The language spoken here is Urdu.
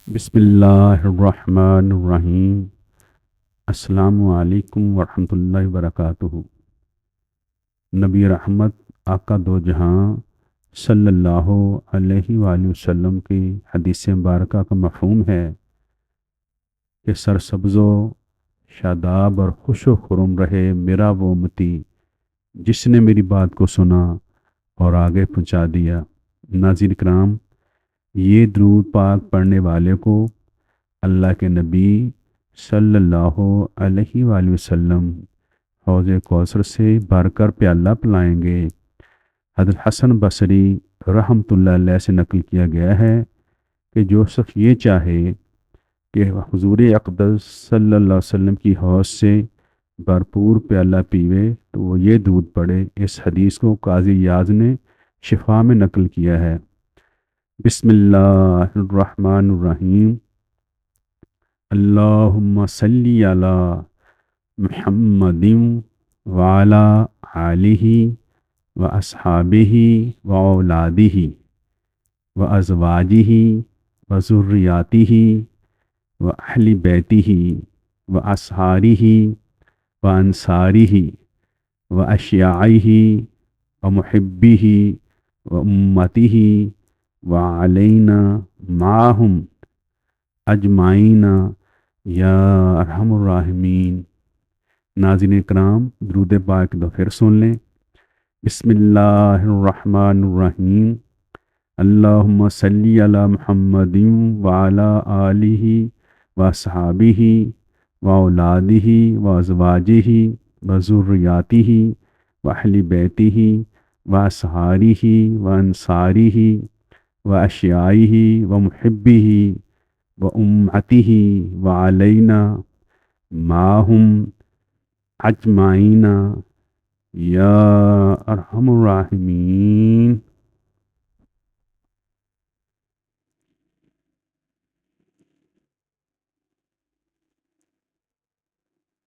بسم اللہ الرحمن الرحیم۔ السلام علیکم ورحمۃ اللہ وبرکاتہ۔ نبی رحمت آقا دو جہاں صلی اللہ علیہ وآلہ وسلم کی حدیث مبارکہ کا مفہوم ہے کہ سرسبز و شاداب اور خوش و خرم رہے میرا وہ امتی جس نے میری بات کو سنا اور آگے پہنچا دیا۔ ناظرین کرام، یہ درود پاک پڑھنے والے کو اللہ کے نبی صلی اللہ علیہ وآلہ وسلم حوض کوثر سے بھر کر پیالہ پلائیں گے۔ حضرت حسن بصری رحمۃ اللہ علیہ سے نقل کیا گیا ہے کہ جو شخص یہ چاہے کہ حضور اقدس صلی اللہ علیہ وسلم کی حوض سے بھرپور پیالہ پیوے تو وہ یہ درود پڑھے۔ اس حدیث کو قاضی یاز نے شفا میں نقل کیا ہے۔ بسم اللہ الرحمن الرحیم۔ اللہم صلی علی محمد وعلی آلہ واصحابہ واولادہ وازواجہ وذریاتہ واہل بیتہ واصحارہ وانصارہ واشیاعہ ومحبہ وامتہ وعلینا معہم اجمعین یا ارحم الراحمین۔ ناظرین کرام، درود پاک دو پھر سن لیں۔ بسم اللہ الرحمن الرحیم۔ اللہم صلی علی محمد وعلی آلہ واصحابہ واولادہ وازواجہ وذریاتہ واہل بیتہ واصحارہ وانصارہ واشیاعہ ومحبہ وامتہ وعلینا معہم اجمعین یا ارحم الراحمین۔